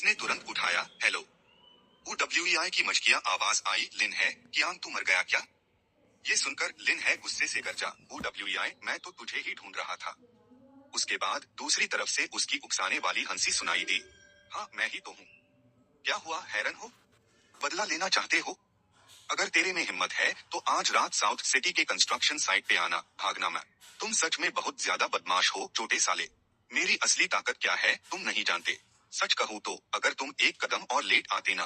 उसने तुरंत उठाया। हेलो। UWEI की मचकिया आवाज आई। लिन है, कियांग तू मर गया क्या? ये सुनकर लिन है गुस्से से गरजा। UWEI, मैं तो तुझे ही ढूंढ रहा था। उसके बाद दूसरी तरफ से उसकी उकसाने वाली हंसी सुनाई दी। हाँ, मैं ही तो हूँ। क्या हुआ, हैरान हो? बदला लेना चाहते हो? अगर तेरे में हिम्मत है तो आज रात साउथ सिटी के कंस्ट्रक्शन साइट पे आना, भागना मत। तुम सच में बहुत ज्यादा बदमाश हो, छोटे साले। मेरी असली ताकत क्या है तुम नहीं जानते। सच कहूँ तो अगर तुम एक कदम और लेट आते ना,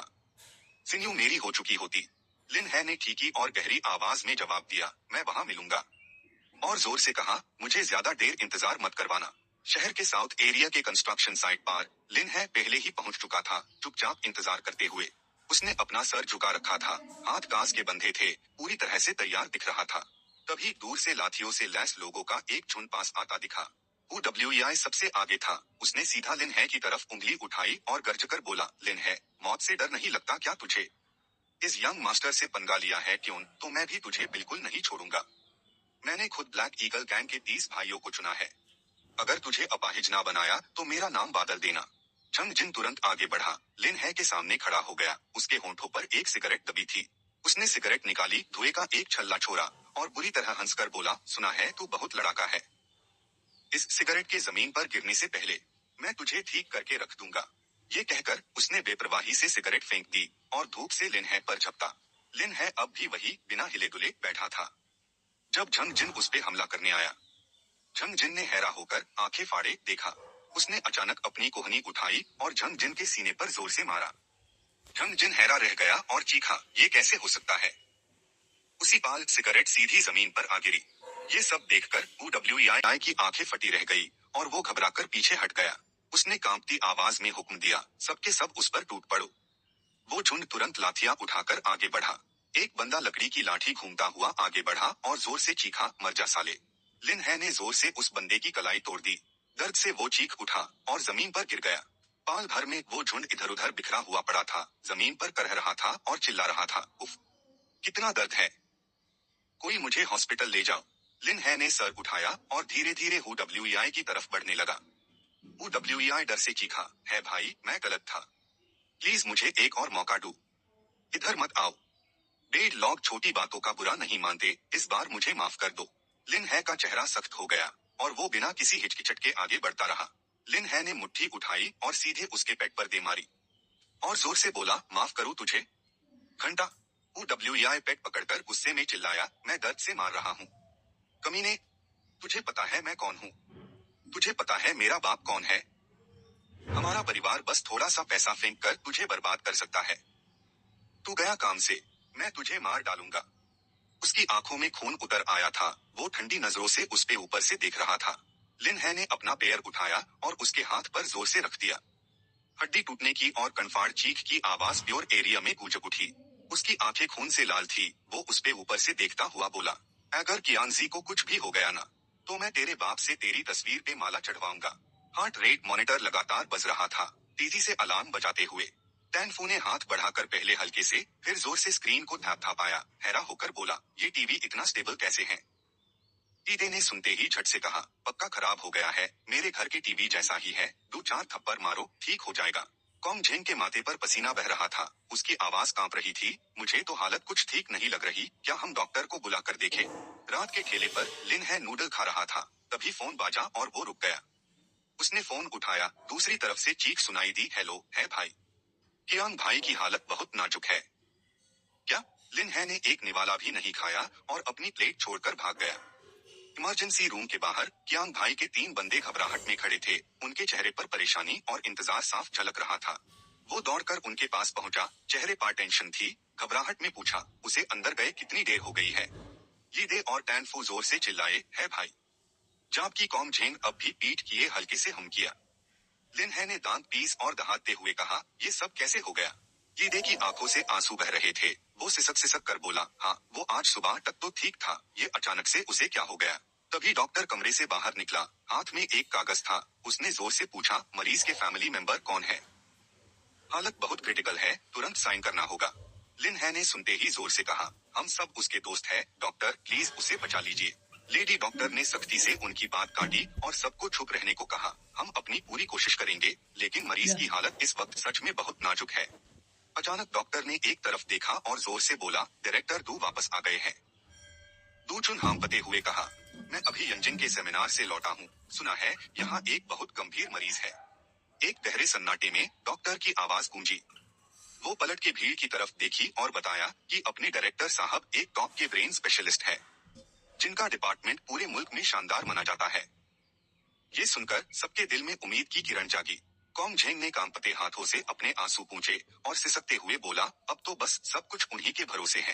सिन्यू मेरी हो चुकी होती। लिन है ने ठीकी और गहरी आवाज में जवाब दिया। मैं वहां मिलूंगा। और जोर से कहा, मुझे ज्यादा देर इंतजार मत करवाना। शहर के साउथ एरिया के कंस्ट्रक्शन साइट पर लिन है पहले ही पहुंच चुका था, चुपचाप इंतजार करते हुए। उसने अपना सर झुका रखा था, हाथ कांस के बंधे थे, पूरी तरह से तैयार दिख रहा था। तभी दूर से लाठियों से लैस लोगों का एक झुंड पास आता दिखा। UWEI सबसे आगे था। उसने सीधा लिन है की तरफ उंगली उठाई और गरजकर बोला, लिन है, मौत से डर नहीं लगता क्या तुझे? इस यंग मास्टर से पंगा लिया है क्यों, तो मैं भी तुझे बिल्कुल नहीं छोड़ूंगा। मैंने खुद ब्लैक ईगल गैंग के 30 भाइयों को चुना है। अगर तुझे अपाहिज ना बनाया तो मेरा नाम बादल देना। झंग जिन तुरंत आगे बढ़ा, लिन है के सामने खड़ा हो गया। उसके होंठों पर एक सिगरेट दबी थी। उसने सिगरेट निकाली, धुएं का एक छल्ला छोड़ा और बुरी तरह हंसकर बोला, सुना है तू बहुत लड़ाका है। इस सिगरेट के जमीन पर गिरने से पहले मैं तुझे ठीक करके रख दूंगा। ये कहकर उसने बेपरवाही से सिगरेट फेंक दी और धूप से लिन है पर झपटा। लिन है अब भी वही बिना हिले डुले बैठा था। जब झंग जिन उस पे हमला करने आया, झंग जिन ने हैरा होकर आंखें फाड़े देखा। उसने अचानक अपनी कोहनी उठाई और झंग जिन के सीने पर जोर से मारा। झंग जिन हैरा रह गया और चीखा, ये कैसे हो सकता है? उसी पाल सिगरेट सीधी जमीन पर आ गिरी। ये सब देखकर UWEI की आंखें फटी रह गई और वो घबराकर पीछे हट गया। उसने कांपती आवाज में हुक्म दिया, सबके सब उस पर टूट पड़ो। वो झुंड तुरंत लाठियां उठाकर आगे बढ़ा। एक बंदा लकड़ी की लाठी घूमता हुआ आगे बढ़ा और जोर से चीखा, मर जा साले। लिन है ने जोर से उस बंदे की कलाई तोड़ दी। दर्द से वो चीख उठा और जमीन पर गिर गया। पाल भर में वो झुंड इधर उधर बिखरा हुआ पड़ा था, जमीन पर करह रहा था और चिल्ला रहा था, उफ, कितना दर्द है। कोई मुझे हॉस्पिटल ले जाओ। लिन है ने सर उठाया और धीरे धीरे UWEI की तरफ बढ़ने लगा। UWEI डर से चीखा, है भाई, मैं गलत था। प्लीज मुझे एक और मौका दो। इधर मत आओ। 1.5 लोग छोटी बातों का बुरा नहीं मानते, इस बार मुझे माफ कर दो। लिन है का चेहरा सख्त हो गया और वो बिना किसी हिचकिचट के आगे बढ़ता रहा। लिन है ने मुट्ठी उठाई और सीधे उसके पेट पर दे मारी और जोर से बोला, माफ करूं तुझे, घंटा। UWEI पेट पकड़कर गुस्से में चिल्लाया, मैं दर्द से मार रहा हूँ। कमीने, तुझे पता है मैं कौन हूँ? तुझे पता है मेरा बाप कौन है? हमारा परिवार बस थोड़ा सा पैसा फेंक कर तुझे बर्बाद कर सकता है। तू गया काम से, मैं तुझे मार डालूंगा। उसकी आंखों में खून उतर आया था। वो ठंडी नजरों से उस पे ऊपर से देख रहा था। लिन है ने अपना पैर उठाया और उसके हाथ पर जोर से रख दिया। हड्डी टूटने की और कनफाड़ चीख की आवाज प्योर एरिया में गूंज उठी। उसकी आंखें खून से लाल थी। वो उस पे ऊपर से देखता हुआ बोला, अगर कियांजी को कुछ भी हो गया ना, तो मैं तेरे बाप से तेरी तस्वीर पे माला चढ़वाऊंगा। हार्ट रेट मॉनिटर लगातार बज रहा था, तेजी से अलार्म बजाते हुए। टैनफू ने हाथ बढ़ाकर पहले हल्के से, फिर जोर से स्क्रीन को थपथपाया, हैरा होकर बोला, ये टीवी इतना स्टेबल कैसे है? ईदे ने सुनते ही झट से कहा, पक्का खराब हो गया है, मेरे घर के टीवी जैसा ही है, 2-4 थप्पड़ मारो, ठीक हो जाएगा। कॉन्ग झेंग के माथे पर पसीना बह रहा था, उसकी आवाज कांप रही थी, मुझे तो हालत कुछ ठीक नहीं लग रही, क्या हम डॉक्टर को बुला कर देखें? रात के ठेले पर लिन है नूडल खा रहा था, तभी फोन बाजा और वो रुक गया। उसने फोन उठाया, दूसरी तरफ से चीख सुनाई दी, हेलो, है भाई? कियांग भाई की हालत बहुत नाजुक है। क्या? लिन है ने एक निवाला भी नहीं खाया और अपनी प्लेट छोड़कर भाग गया। इमरजेंसी रूम के बाहर कियांग भाई के 3 बंदे घबराहट में खड़े थे। उनके चेहरे पर परेशानी और इंतजार साफ झलक रहा था। वो दौड़कर उनके पास पहुंचा, चेहरे पर टेंशन थी। घबराहट में पूछा, उसे अंदर गए कितनी देर हो गई है? ये दे और टैनफू जोर से चिल्लाए, है भाई? जबकि कॉम झेंग अब भी पीठ किए हल्के से हम किया। लिन है ने दांत पीस और दहाड़ते हुए कहा, ये सब कैसे हो गया? ये दे की आंखों से आंसू बह रहे थे। वो सिसक सिसक कर बोला, हाँ, वो आज सुबह तक तो ठीक था, ये अचानक से उसे क्या हो गया? तभी डॉक्टर कमरे से बाहर निकला, हाथ में एक कागज था। उसने जोर से पूछा, मरीज के फैमिली मेंबर कौन है? हालत बहुत क्रिटिकल है, तुरंत साइन करना होगा। लिन है ने सुनते ही जोर से कहा, हम सब उसके दोस्त हैं, डॉक्टर प्लीज उसे बचा लीजिए। लेडी डॉक्टर ने सख्ती से उनकी बात काटी और सबको चुप रहने को कहा। हम अपनी पूरी कोशिश करेंगे, लेकिन मरीज Yeah. की हालत इस वक्त सच में बहुत नाजुक है। अचानक डॉक्टर ने एक तरफ देखा और जोर से बोला, डायरेक्टर दू वापस आ गए हैं। दू चुन हांफते हुए कहा, मैं अभी यंजिन के सेमिनार से लौटा हूँ। सुना है यहाँ एक बहुत गंभीर मरीज है। एक गहरे सन्नाटे में डॉक्टर की आवाज गूंजी। वो पलट के भीड़ की तरफ देखी और बताया कि अपने डायरेक्टर साहब एक टॉप के ब्रेन स्पेशलिस्ट है, जिनका डिपार्टमेंट पूरे मुल्क में शानदार माना जाता है। ये सुनकर सबके दिल में उम्मीद की किरण जागी। कॉन्ग झेंग ने कांपते हाथों से अपने आंसू पूंछे और सिसकते हुए बोला, अब तो बस सब कुछ उन्हीं के भरोसे है।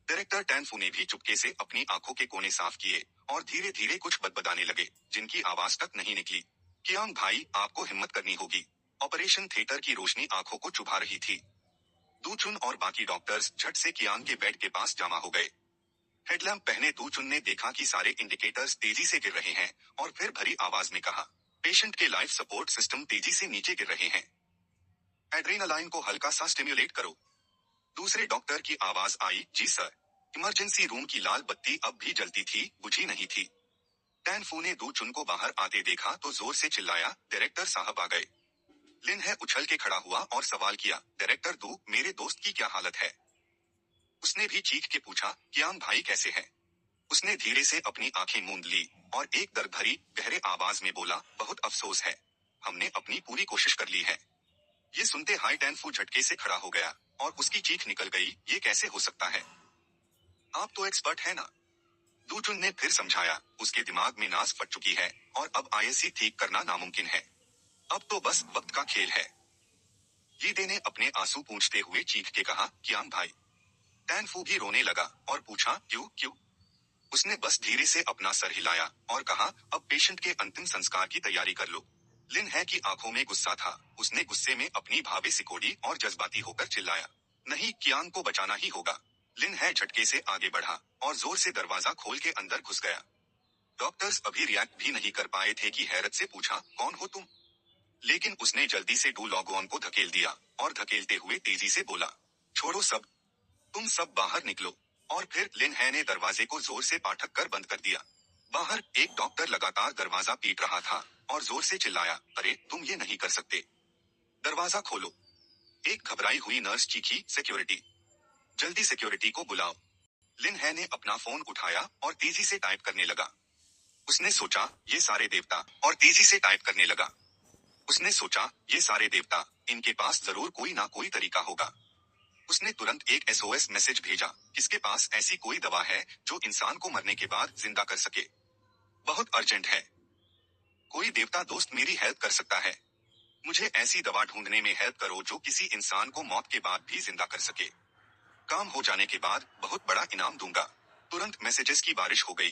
डायरेक्टर टैनफू ने भी चुपके से अपनी आंखों के कोने साफ किए और धीरे धीरे कुछ बदबदाने लगे, जिनकी आवाज तक नहीं निकली। कियांग भाई, आपको हिम्मत करनी होगी। ऑपरेशन थिएटर की रोशनी आंखों को चुभा रही थी। दू चुन और बाकी डॉक्टर्स झट से कियांग के बेड के पास जमा हो गए। हेडलैम्प पहने दू चुन ने देखा कि सारे इंडिकेटर्स तेजी से गिर रहे हैं और फिर भरी आवाज में कहा, पेशेंट के लाइफ सपोर्ट सिस्टम तेजी से नीचे गिर रहे हैं। एड्रेनालाइन को हल्का सा स्टिम्युलेट करो। दूसरे डॉक्टर की आवाज आई, जी सर। इमरजेंसी रूम की लाल बत्ती अब भी जलती थी, बुझी नहीं थी। टैनफू ने दू चुन को बाहर आते देखा तो जोर से चिल्लाया, डायरेक्टर साहब आ गए। लिन है उछल के खड़ा हुआ और सवाल किया, डायरेक्टर दू, मेरे दोस्त की क्या हालत है? उसने भी चीख के पूछा, कियांग भाई कैसे है? उसने धीरे से अपनी आंखें मूंद ली और एक दर्द भरी गहरे आवाज में बोला, बहुत अफसोस है, हमने अपनी पूरी कोशिश कर ली है। ये सुनते हाई टैनफू झटके से खड़ा हो गया और उसकी चीख निकल गई, ये कैसे हो सकता है? आप तो एक्सपर्ट है ना? दू चुन ने फिर समझाया, उसके दिमाग में नास फट चुकी है और अब आईएससी ठीक करना नामुमकिन है। अब तो बस वक्त का खेल है। यीडे ने अपने आंसू पूंछते हुए चीख के कहा, कियांग भाई। टैनफू भी रोने लगा और पूछा, क्यों क्यों? उसने बस धीरे से अपना सर हिलाया और कहा, अब पेशेंट के अंतिम संस्कार की तैयारी कर लो। लिन है की आंखों में गुस्सा था। उसने गुस्से में अपनी भाभी सिकोड़ी और जज्बाती होकर चिल्लाया, नहीं, कियांग को बचाना ही होगा। लिन है झटके से आगे बढ़ा और जोर से दरवाजा खोल के अंदर घुस गया। डॉक्टर्स अभी रिएक्ट भी नहीं कर पाए थे कि हैरत से पूछा, कौन हो तुम? लेकिन उसने जल्दी से डू लॉगऑन को धकेल दिया और धकेलते हुए तेजी से बोला, छोड़ो सब, तुम सब बाहर निकलो। और फिर लिन है ने दरवाजे को जोर से पाठक कर बंद कर दिया। बाहर एक डॉक्टर लगातार दरवाजा पीट रहा था और जोर से चिल्लाया, अरे तुम ये नहीं कर सकते, दरवाजा खोलो। एक घबराई हुई नर्स चीखी, सिक्योरिटी, जल्दी सिक्योरिटी को बुलाओ। लिन है ने अपना फोन उठाया और तेजी से टाइप करने लगा। उसने सोचा, ये सारे देवता, और तेजी से टाइप करने लगा। उसने सोचा, ये सारे देवता, इनके पास जरूर कोई ना कोई तरीका होगा। उसने तुरंत एक एसओएस मैसेज भेजा, किसके पास ऐसी कोई दवा है जो इंसान को मरने के बाद जिंदा कर सके? बहुत अर्जेंट है। कोई देवता दोस्त मेरी हेल्प कर सकता है? मुझे ऐसी दवा ढूंढने में हेल्प करो जो किसी इंसान को मौत के बाद भी जिंदा कर सके। काम हो जाने के बाद बहुत बड़ा इनाम दूंगा। तुरंत मैसेजेस की बारिश हो गई।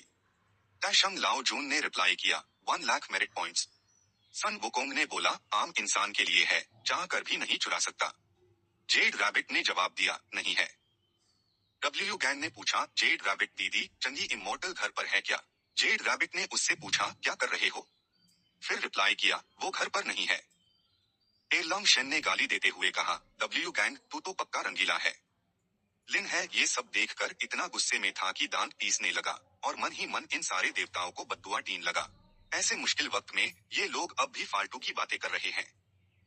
ताशंग लाओ जून ने रिप्लाई किया, 1 लाख मेरिट पॉइंट्स। सन वुकोंग ने बोला, आम इंसान के लिए है, चाह कर भी नहीं चुरा सकता। जेड रैबिट ने जवाब दिया, नहीं है। डब्ल्यू गैंग ने पूछा, जेड रैबिट दीदी, चंगी इमोर्टल घर पर है क्या? जेड रैबिट ने उससे पूछा, क्या कर रहे हो? फिर रिप्लाई किया, वो घर पर नहीं है। एरलॉन्ग शेन ने गाली देते हुए कहा, डब्ल्यू गैंग, तू तो पक्का रंगीला है। लिन है ये सब देखकर इतना गुस्से में था कि दांत पीसने लगा और मन ही मन इन सारे देवताओं को बद्दुआ टीन लगा। ऐसे मुश्किल वक्त में ये लोग अब भी फालतू की बातें कर रहे हैं।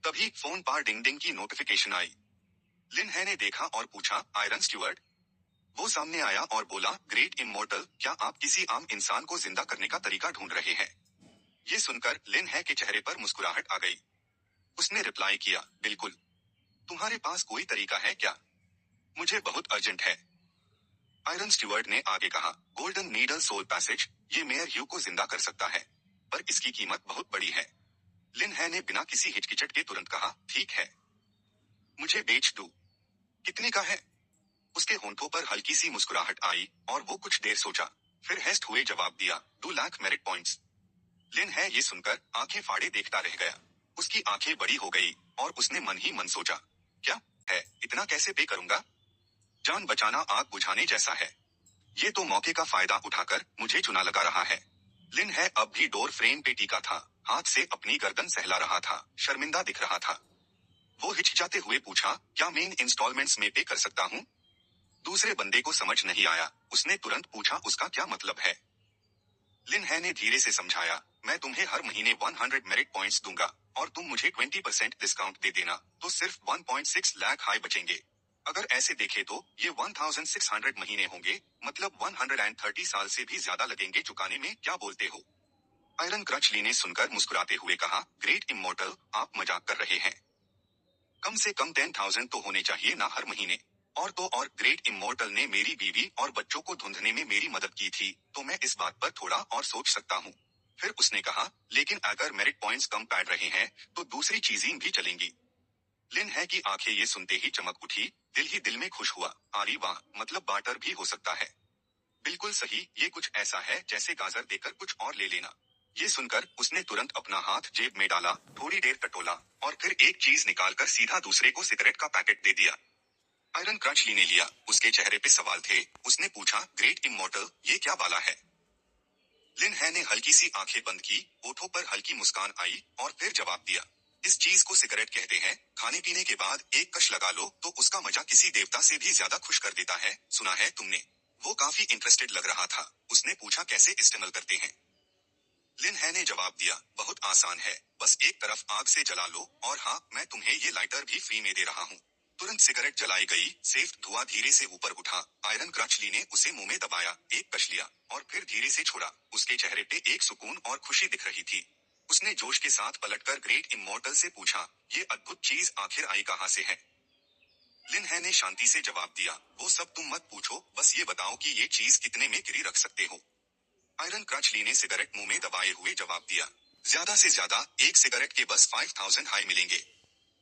तभी फोन पर डिंग डिंग की नोटिफिकेशन आई। लिन है ने देखा और पूछा, आयरन स्टुअर्ट? वो सामने आया और बोला, ग्रेट इमोर्टल, क्या आप किसी आम इंसान को जिंदा करने का तरीका ढूंढ रहे हैं? ये सुनकर लिन है के चेहरे पर मुस्कुराहट आ गई। उसने रिप्लाई किया, बिल्कुल। तुम्हारे पास कोई तरीका है क्या? मुझे बहुत अर्जेंट है। आयरन स्टुअर्ट ने आगे कहा, गोल्डन नीडल सोल पैसेज, ये मेयर ह्यू को जिंदा कर सकता है, पर इसकी कीमत बहुत बड़ी है। लिन है ने बिना किसी हिचकिचट के तुरंत कहा, ठीक है, मुझे बेच दो। कितने का है? उसके होंठों पर हल्की सी मुस्कुराहट आई और वो कुछ देर सोचा, फिर हेस्ट हुए जवाब दिया, 2 लाख मेरिट पॉइंट्स। लिन है ये सुनकर आंखें फाड़े देखता रह गया। उसकी आंखें बड़ी हो गई और उसने मन ही मन सोचा, क्या है, इतना कैसे पे करूंगा? जान बचाना आग बुझाने जैसा है। ये तो मौके का फायदा उठाकर मुझे चुना लगा रहा है। लिन है अब भी डोर फ्रेम पे टीका था, हाथ से अपनी गर्दन सहला रहा था, शर्मिंदा दिख रहा था। वो हिचकिचाते हुए पूछा, क्या मेन इंस्टॉलमेंट्स में पे कर सकता हूँ? दूसरे बंदे को समझ नहीं आया। उसने तुरंत पूछा, उसका क्या मतलब है? लिन है ने धीरे से समझाया, मैं तुम्हें हर महीने 100 मेरिट पॉइंट्स दूंगा और तुम मुझे 20% डिस्काउंट दे देना, तो सिर्फ 1.6 लाख हाई बचेंगे। अगर ऐसे देखे तो ये 1600 महीने होंगे, मतलब 130 साल से भी ज्यादा लगेंगे चुकाने में, क्या बोलते हो? आयरन क्रचली ने सुनकर मुस्कुराते हुए कहा, ग्रेट इमोर्टल, आप मजाक कर रहे हैं। कम से कम 10,000 तो होने चाहिए ना हर महीने। और तो और ग्रेट इमोर्टल ने मेरी बीवी और बच्चों को ढूंढने में मेरी मदद की थी, तो मैं इस बात पर थोड़ा और सोच सकता हूँ। फिर उसने कहा, लेकिन अगर मेरिट पॉइंट्स कम पड़ रहे हैं, तो दूसरी चीजें भी चलेंगी। लिन है की आंखें ये सुनते ही चमक उठी, दिल ही दिल में खुश हुआ, अरे वाह, मतलब बार्टर भी हो सकता है। बिल्कुल सही, ये कुछ ऐसा है जैसे गाजर देकर कुछ और ले लेना। ये सुनकर उसने तुरंत अपना हाथ जेब में डाला, थोड़ी देर टटोला और फिर एक चीज निकालकर सीधा दूसरे को सिगरेट का पैकेट दे दिया। आयरन क्रचली ने लिया, उसके चेहरे पे सवाल थे। उसने पूछा, ग्रेट इमोर्टल, ये क्या वाला है? लिन है ने हल्की सी आंखें बंद की, ओठों पर हल्की मुस्कान आई और फिर जवाब दिया, इस चीज को सिगरेट कहते हैं। खाने पीने के बाद एक कश लगा लो तो उसका मजा किसी देवता से भी ज्यादा खुश कर देता है, सुना है तुमने? वो काफी इंटरेस्टेड लग रहा था। उसने पूछा, कैसे इस्तेमाल करते हैं? लिन है ने जवाब दिया, बहुत आसान है, बस एक तरफ आग से जला लो और हाँ, मैं तुम्हें ये लाइटर भी फ्री में दे रहा हूँ। तुरंत सिगरेट जलाई गई, सेफ धुआं धीरे से ऊपर उठा। आयरन क्रचली ने उसे मुंह में दबाया, एक कश लिया और फिर धीरे से छोड़ा। उसके चेहरे पे एक सुकून और खुशी दिख रही थी। उसने जोश के साथ पलटकर ग्रेट इमोर्टल से पूछा, ये अद्भुत चीज आखिर आई कहाँ से है? लिन है ने शांति से जवाब दिया, वो सब तुम मत पूछो, बस ये बताओ कि ये चीज कितने में गिरी रख सकते हो? आयरन क्रचली ने सिगरेट मुंह में दबाए हुए जवाब दिया, ज्यादा से ज्यादा एक सिगरेट के बस 5,000 हाई मिलेंगे।